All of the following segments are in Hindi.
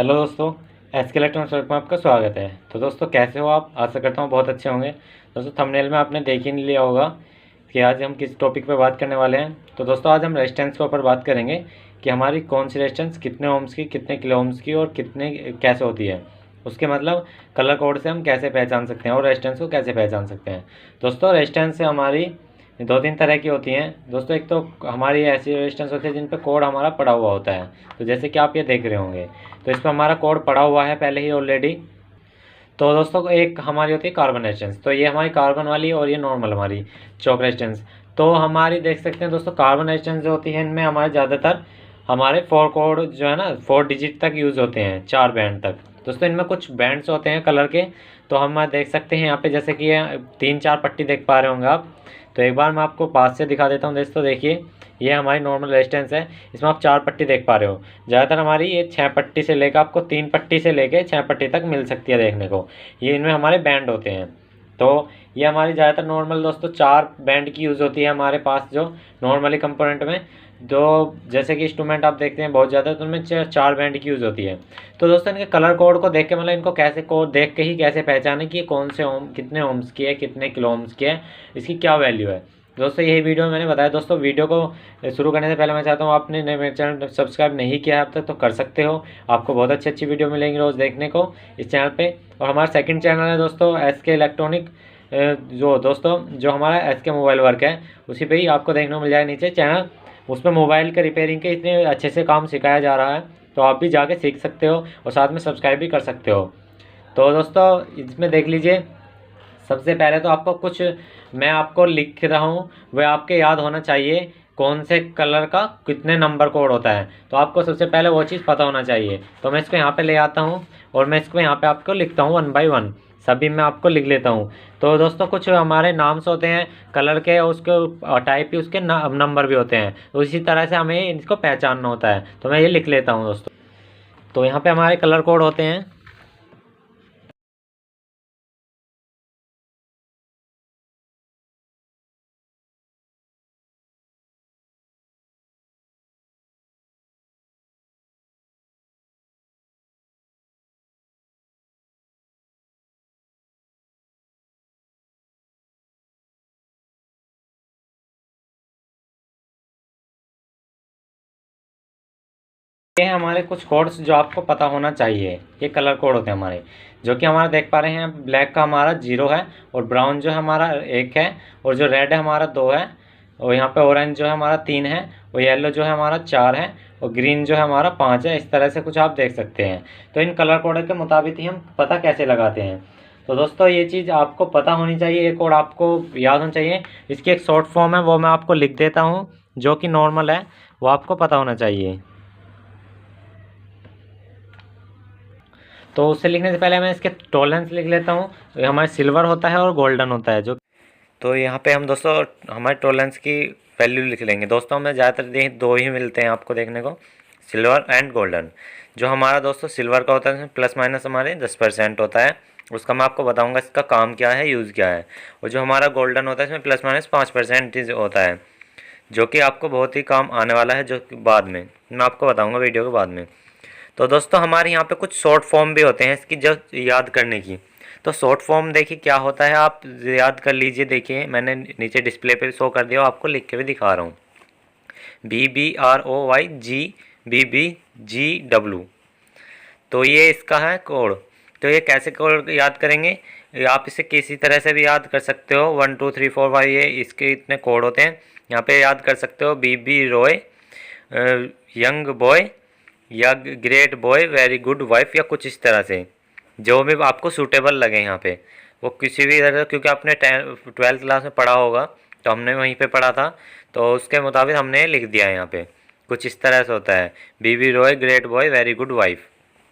हेलो दोस्तों, एसके इलेक्ट्रॉनिक्स वर्क में आपका स्वागत है। तो दोस्तों कैसे हो आप? आशा करता हूँ बहुत अच्छे होंगे। दोस्तों थंबनेल में आपने देख ही लिया होगा कि आज हम किस टॉपिक पर बात करने वाले हैं। तो दोस्तों आज हम रेजिस्टेंस के ऊपर बात करेंगे कि हमारी कौन सी रेजिस्टेंस कितने ओम्स की, कितने किलो ओम्स की और कितने कैसे होती है। उसके मतलब कलर कोड से हम कैसे पहचान सकते हैं और रेजिस्टेंस को कैसे पहचान सकते हैं। दोस्तों रेजिस्टेंस से हमारी दो तीन तरह की होती हैं दोस्तों। एक तो हमारी ऐसी रेजिस्टेंस होती है जिन पे कोड हमारा पड़ा हुआ होता है। तो जैसे कि आप ये देख रहे होंगे, तो इस पर हमारा कोड पड़ा हुआ है पहले ही ऑलरेडी। तो दोस्तों एक हमारी होती है कार्बन रेजिस्टेंस। तो ये हमारी कार्बन वाली और ये नॉर्मल हमारी चौक रेजिस्टेंस। तो हमारी देख सकते हैं दोस्तों, कार्बन रेजिस्टेंस जो होती है इनमें हमारे ज़्यादातर हमारे 4 कोड जो है ना 4 डिजिट तक यूज़ होते हैं, 4 बैंड तक। दोस्तों इनमें कुछ बैंड्स होते हैं कलर के। तो हम देख सकते हैं यहाँ पे, जैसे कि ये 3-4 पट्टी देख पा रहे होंगे आप। तो एक बार मैं आपको पास से दिखा देता हूँ। दोस्तों देखिए, ये हमारी नॉर्मल रेजिस्टेंस है। इसमें आप 4 पट्टी देख पा रहे हो। ज़्यादातर हमारी ये 6 पट्टी से लेकर आपको 3 पट्टी से लेकर 6 पट्टी तक मिल सकती है देखने को। ये इनमें हमारे बैंड होते हैं। तो ये हमारी ज़्यादातर नॉर्मल दोस्तों 4 बैंड की यूज़ होती है हमारे पास जो नॉर्मली कंपोनेंट में। जो जैसे कि इंस्ट्रूमेंट आप देखते हैं बहुत ज़्यादा, तो उनमें 4 बैंड की यूज़ होती है। तो दोस्तों इनके कलर कोड को देख के, मतलब इनको कैसे कोड देख के ही कैसे पहचाने कि ये कौन से ओम, कितने ओम्स की है, कितने किलो ओम्स की है, इसकी क्या वैल्यू है। दोस्तों यही वीडियो में मैंने बताया। दोस्तों वीडियो को शुरू करने से पहले मैं चाहता हूँ, आपने मेरे चैनल सब्सक्राइब नहीं किया है अब तक तो कर सकते हो। आपको बहुत अच्छी अच्छी वीडियो मिलेंगी रोज़ देखने को इस चैनल पे। और हमारा सेकंड चैनल है दोस्तों एसके इलेक्ट्रॉनिक, जो हमारा एसके मोबाइल वर्क है, उसी पे ही आपको देखने को मिल जाएगा नीचे चैनल। उसमें मोबाइल के रिपेयरिंग के इतने अच्छे से काम सिखाया जा रहा है, तो आप भी जाके सीख सकते हो और साथ में सब्सक्राइब भी कर सकते हो। तो दोस्तों इसमें देख लीजिए, सबसे पहले तो आपको कुछ मैं आपको लिख रहा हूँ, वह आपके याद होना चाहिए कौन से कलर का कितने नंबर कोड होता है। तो आपको सबसे पहले वो चीज़ पता होना चाहिए। तो मैं इसको यहाँ पे ले आता हूँ और मैं इसको यहाँ पे आपको लिखता हूँ 1 बाय 1, सभी मैं आपको लिख लेता हूँ। तो दोस्तों कुछ हमारे नाम्स होते हैं कलर के, उसके टाइप भी, उसके नंबर भी होते हैं। तो इसी तरह से हमें इसको पहचानना होता है। तो मैं ये लिख लेता हूँ दोस्तों। तो यहाँ पे हमारे कलर कोड होते हैं। ये हैं हमारे कुछ कोड्स जो आपको पता होना चाहिए। ये कलर कोड होते हैं हमारे, जो कि हमारा देख पा रहे हैं। ब्लैक का हमारा 0 है, और ब्राउन जो है हमारा 1 है, और जो रेड है हमारा 2 है, और यहाँ पे ऑरेंज जो है हमारा 3 है, और येलो जो है हमारा 4 है, और ग्रीन जो है हमारा 5 है। इस तरह से कुछ आप देख सकते हैं। तो इन कलर कोड के मुताबिक ही हम पता कैसे लगाते हैं। तो दोस्तों ये चीज़ आपको पता होनी चाहिए, ये कोड आपको याद होना चाहिए। इसकी एक शॉर्ट फॉर्म है, वो मैं आपको लिख देता हूँ, जो कि नॉर्मल है, वो आपको पता होना चाहिए। तो उससे लिखने से पहले मैं इसके टॉलरेंस लिख लेता हूँ। ये हमारे सिल्वर होता है और गोल्डन होता है जो। तो यहाँ पे हम दोस्तों हमारे टॉलरेंस की वैल्यू लिख लेंगे। दोस्तों हमें ज़्यादातर दो ही मिलते हैं आपको देखने को, सिल्वर एंड गोल्डन। जो हमारा दोस्तों सिल्वर का होता है, इसमें प्लस माइनस हमारे 10% होता है। उसका मैं आपको बताऊँगा इसका काम क्या है, यूज़ क्या है। और जो हमारा गोल्डन होता है, इसमें प्लस माइनस 5% होता है, जो कि आपको बहुत ही काम आने वाला है, जो बाद में मैं आपको बताऊँगा वीडियो के बाद में। तो दोस्तों हमारे यहाँ पे कुछ शॉर्ट फॉर्म भी होते हैं इसकी, जो याद करने की। तो शॉर्ट फॉर्म देखिए क्या होता है, आप याद कर लीजिए। देखिए मैंने नीचे डिस्प्ले पे शो कर दिया, आपको लिख के भी दिखा रहा हूँ। BBROYGBBGW। तो ये इसका है कोड। तो ये कैसे कोड याद करेंगे, आप इसे किसी तरह से भी याद कर सकते हो। 1 2 3 4 5 ये इसके इतने कोड होते हैं। यहाँ पे याद कर सकते हो BB रॉय, यंग बॉय, या great boy, very good wife, या कुछ इस तरह से जो भी आपको सूटेबल लगे यहाँ पे। वो किसी भी तरह, क्योंकि आपने 12th क्लास में पढ़ा होगा, तो हमने वहीं पे पढ़ा था, तो उसके मुताबिक हमने लिख दिया है यहाँ पे। कुछ इस तरह से होता है, BB Roy, great boy, very good wife.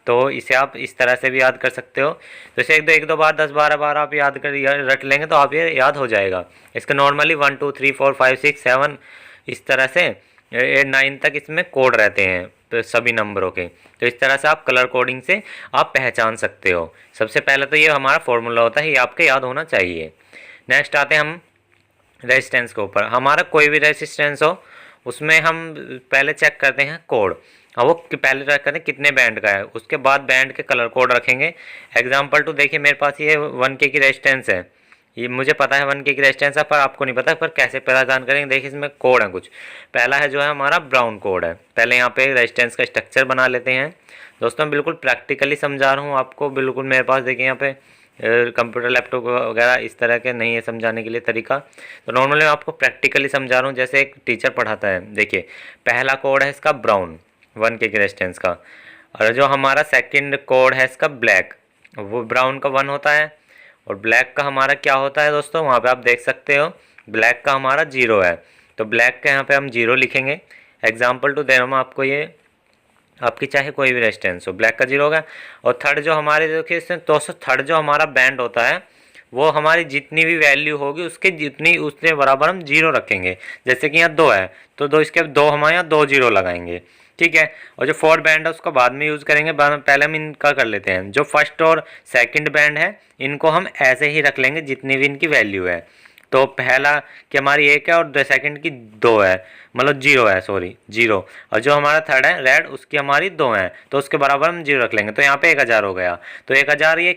तो इसे आप इस तरह से भी याद कर सकते हो। तो इसे एक दो बार 10-12 बार आप याद रट लेंगे तो आप ये याद हो जाएगा। इसका नॉर्मली 1 2 3 4 5 6 7 इस तरह से 9 तक इसमें कोड रहते हैं, तो सभी नंबरों के। तो इस तरह से आप कलर कोडिंग से आप पहचान सकते हो। सबसे पहले तो ये हमारा फॉर्मूला होता है, ये आपके याद होना चाहिए। नेक्स्ट आते हैं हम रेजिस्टेंस के ऊपर। हमारा कोई भी रेजिस्टेंस हो, उसमें हम पहले चेक करते हैं कोड। हाँ, वो पहले रख करते कितने बैंड का है, उसके बाद बैंड के कलर कोड रखेंगे। एग्जाम्पल टू देखिए, मेरे पास ये 1K की रेजिस्टेंस है, ये मुझे पता है 1K की रेजिस्टेंस है, पर आपको नहीं पता, पर कैसे पहचान करेंगे। देखिए इसमें कोड है कुछ। पहला है जो है हमारा ब्राउन कोड है। पहले यहाँ पे रेजिस्टेंस का स्ट्रक्चर बना लेते हैं। दोस्तों मैं बिल्कुल प्रैक्टिकली समझा रहा हूँ आपको, बिल्कुल मेरे पास देखिए यहाँ पे कंप्यूटर लैपटॉप वगैरह इस तरह के नहीं है समझाने के लिए तरीका, तो नॉर्मली मैं आपको प्रैक्टिकली समझा रहा हूँ जैसे एक टीचर पढ़ाता है। देखिए पहला कोड है इसका ब्राउन 1K के रेजिस्टेंस का, और जो हमारा सेकंड कोड है इसका ब्लैक, वो ब्राउन का 1 होता है, और ब्लैक का हमारा क्या होता है दोस्तों, वहाँ पे आप देख सकते हो ब्लैक का हमारा 0 है, तो ब्लैक का यहाँ पे हम 0 लिखेंगे। एग्जाम्पल टू दे रहा हूँ मैं आपको, ये आपकी चाहे कोई भी रेजिस्टेंस हो, ब्लैक का 0 होगा। और थर्ड जो हमारे देखिए इसमें दोस्तों थर्ड जो हमारा बैंड होता है, वो हमारी जितनी भी वैल्यू होगी उसके जितनी उसके बराबर हम 0 रखेंगे। जैसे कि यहाँ 2 है तो 2 इसके 2 हमारे यहाँ 2 0 लगाएंगे, ठीक है। और जो फोर्थ बैंड है उसको बाद में यूज़ करेंगे, पहले हम इनका कर लेते हैं। जो फर्स्ट और सेकंड बैंड है इनको हम ऐसे ही रख लेंगे जितनी भी इनकी वैल्यू है। तो पहला कि हमारी 1 है और सेकंड की 2 है, मतलब 0 है, सॉरी 0। और जो हमारा थर्ड है रेड, उसकी हमारी 2 है, तो उसके बराबर हम 0 रख लेंगे। तो यहाँ पे 1000 हो गया, तो 1000 ये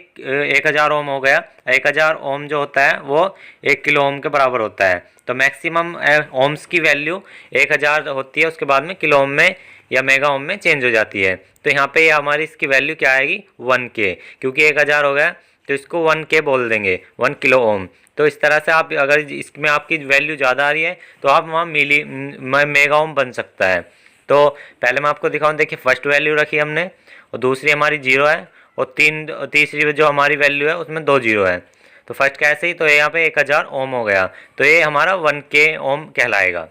1000 ओम हो गया। 1000 ओम जो होता है वो 1 किलो ओम के बराबर होता है। तो मैक्सिमम ओम्स की वैल्यू 1000 होती है, उसके बाद में किलो ओम में या मेगा ओम में चेंज हो जाती है। तो यहाँ पे हमारी इसकी वैल्यू क्या आएगी 1K, क्योंकि 1000 हो गया तो इसको 1K बोल देंगे, 1 किलो ओम। तो इस तरह से आप अगर इसमें आपकी वैल्यू ज़्यादा आ रही है तो आप वहाँ मेगा ओम बन सकता है। तो पहले मैं आपको दिखाऊँ, देखिए फर्स्ट वैल्यू रखी हमने, और दूसरी हमारी 0 है, और तीसरी जो हमारी वैल्यू है उसमें 2 0 है। तो फर्स्ट कैसे ही, तो यहाँ पे 1000 ओम हो गया, तो ये हमारा 1K ओम कहलाएगा।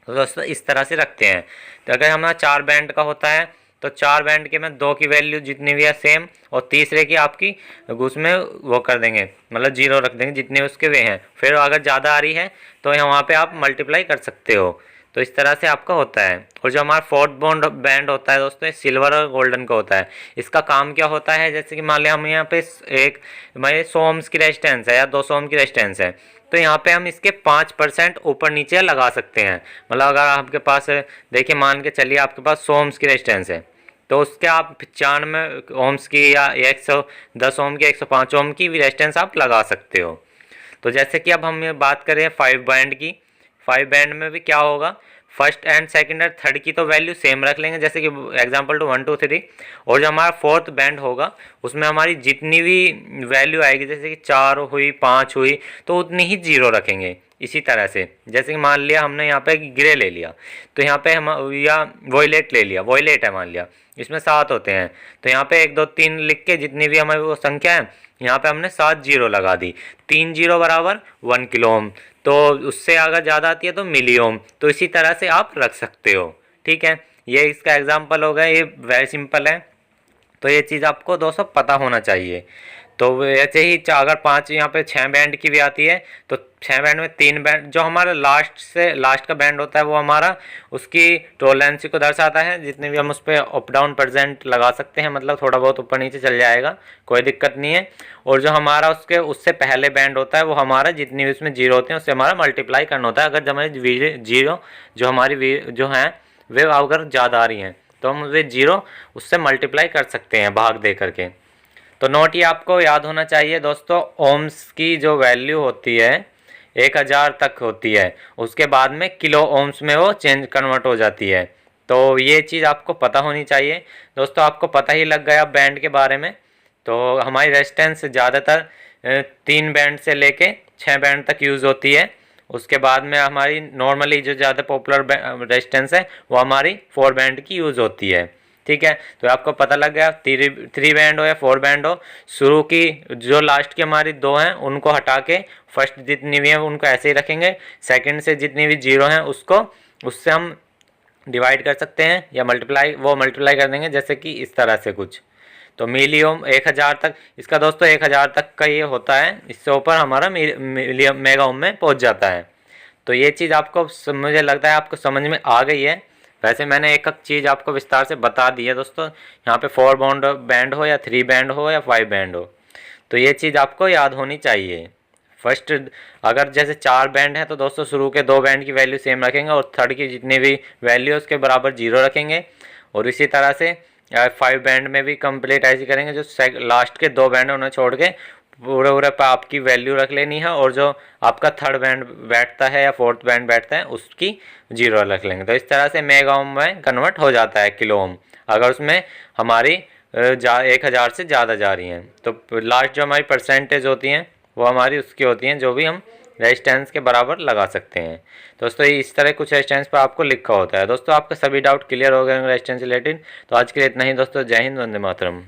तो दोस्तों इस तरह से रखते हैं। तो अगर हमारा 4 बैंड का होता है तो 4 बैंड के में 2 की वैल्यू जितनी भी है सेम, और तीसरे की आपकी उसमें वो कर देंगे, मतलब 0 रख देंगे जितने उसके वे हैं। फिर अगर ज़्यादा आ रही है तो वहाँ पे आप मल्टीप्लाई कर सकते हो। तो इस तरह से आपका होता है। और जो हमारा फोर्थ बॉन्ड बैंड होता है दोस्तों, सिल्वर और गोल्डन का होता है। इसका काम क्या होता है, जैसे कि मान लिया हम यहाँ पे एक 100 ओम्स की रेजिस्टेंस है या 200 ओम की रेजिस्टेंस है, तो यहाँ पे हम इसके 5% ऊपर नीचे लगा सकते हैं। मतलब अगर आपके पास देखिए, मान के चलिए आपके पास 100 ओम्स की रेजिस्टेंस है, तो उसके आप 95 ओम्स की या 110 ओम की 105 ओम की रेजिस्टेंस आप लगा सकते हो। तो जैसे कि अब हम ये बात करें 5 बैंड की, 5 बैंड में भी क्या होगा, फर्स्ट एंड सेकंड और थर्ड की तो वैल्यू सेम रख लेंगे, जैसे कि एग्जांपल टू 1 2 3। और जो हमारा फोर्थ बैंड होगा उसमें हमारी जितनी भी वैल्यू आएगी, जैसे कि 4 हुई 5 हुई, तो उतनी ही 0 रखेंगे। इसी तरह से जैसे कि मान लिया हमने यहाँ पे ग्रे ले लिया, तो यहाँ पे हम या वॉयलेट ले लिया, वॉयलेट है मान लिया, इसमें 7 होते हैं, तो यहाँ पे 1 2 3 लिख के जितनी भी हमारी वो संख्या है यहाँ पे हमने 7 0 लगा दी। 3 0 बराबर 1 किलो ओम, तो उससे अगर ज़्यादा आती है तो मिली ओम। तो इसी तरह से आप रख सकते हो, ठीक है। ये इसका एग्जाम्पल हो गया, ये वेरी सिंपल है। तो ये चीज़ आपको दोस्तों पता होना चाहिए। तो ऐसे ही अगर 5 यहाँ पे 6 बैंड की भी आती है, तो 6 बैंड में 3 बैंड जो हमारा लास्ट का बैंड होता है वो हमारा उसकी टॉलरेंसी को दर्शाता है। जितने भी हम उस पर अप डाउन परसेंट लगा सकते हैं, मतलब थोड़ा बहुत ऊपर नीचे चल जाएगा, कोई दिक्कत नहीं है। और जो हमारा उससे पहले बैंड होता है वो हमारा जितनी भी उसमें 0 होते हैं उससे हमारा मल्टीप्लाई करना होता है। अगर हमारी 0 जो हमारी जो हैं वे अगर ज़्यादा आ रही हैं तो हम वे 0 उससे मल्टीप्लाई कर सकते हैं भाग दे करके। तो नोट ये आपको याद होना चाहिए दोस्तों, ओम्स की जो वैल्यू होती है 1000 तक होती है, उसके बाद में किलो ओम्स में वो कन्वर्ट हो जाती है। तो ये चीज़ आपको पता होनी चाहिए दोस्तों। आपको पता ही लग गया बैंड के बारे में। तो हमारी रेजिस्टेंस ज़्यादातर 3 बैंड से लेके 6 बैंड तक यूज़ होती है। उसके बाद में हमारी नॉर्मली जो ज़्यादा पॉपुलर रेजिस्टेंस है वो हमारी 4 बैंड की यूज़ होती है, ठीक है। तो आपको पता लग गया, 3 बैंड हो या 4 बैंड हो, शुरू की जो लास्ट की हमारी 2 हैं उनको हटा के फर्स्ट जितनी भी हैं उनको ऐसे ही रखेंगे। सेकंड से जितनी भी 0 हैं उससे हम डिवाइड कर सकते हैं या मल्टीप्लाई कर देंगे, जैसे कि इस तरह से कुछ। तो मिली ओम 1000 तक, इसका दोस्तों 1000 तक का ये होता है, इससे ऊपर हमारा मेगा ओम में पहुंच जाता है। तो ये चीज़ आपको मुझे लगता है आपको समझ में आ गई है। वैसे मैंने एक एक चीज़ आपको विस्तार से बता दी है दोस्तों। यहाँ पे 4 बैंड हो या 3 बैंड हो या 5 बैंड हो, तो ये चीज़ आपको याद होनी चाहिए। फर्स्ट अगर जैसे 4 बैंड है तो दोस्तों शुरू के 2 बैंड की वैल्यू सेम रखेंगे और थर्ड की जितनी भी वैल्यू है उसके बराबर 0 रखेंगे। और इसी तरह से 5 बैंड में भी कंप्लीट ऐसे करेंगे, जो लास्ट के 2 बैंड उन्हें छोड़ के पूरे पूरे पे आपकी वैल्यू रख लेनी है, और जो आपका थर्ड बैंड बैठता है या फोर्थ बैंड बैठता है उसकी 0 रख लेंगे। तो इस तरह से मेगा ओम में कन्वर्ट हो जाता है किलो ओम, अगर उसमें हमारी 1000 से ज़्यादा जा रही हैं। तो लास्ट जो हमारी परसेंटेज होती हैं वो हमारी उसकी होती हैं, जो भी हम रेजिस्टेंस के बराबर लगा सकते हैं। दोस्तों इस तरह कुछ रेजिस्टेंस पर आपको लिखा होता है। दोस्तों आपका सभी डाउट क्लियर हो गए रेजिस्टेंस रिलेटेड। तो आज के लिए इतना ही दोस्तों, जय हिंद, वंदे मातरम।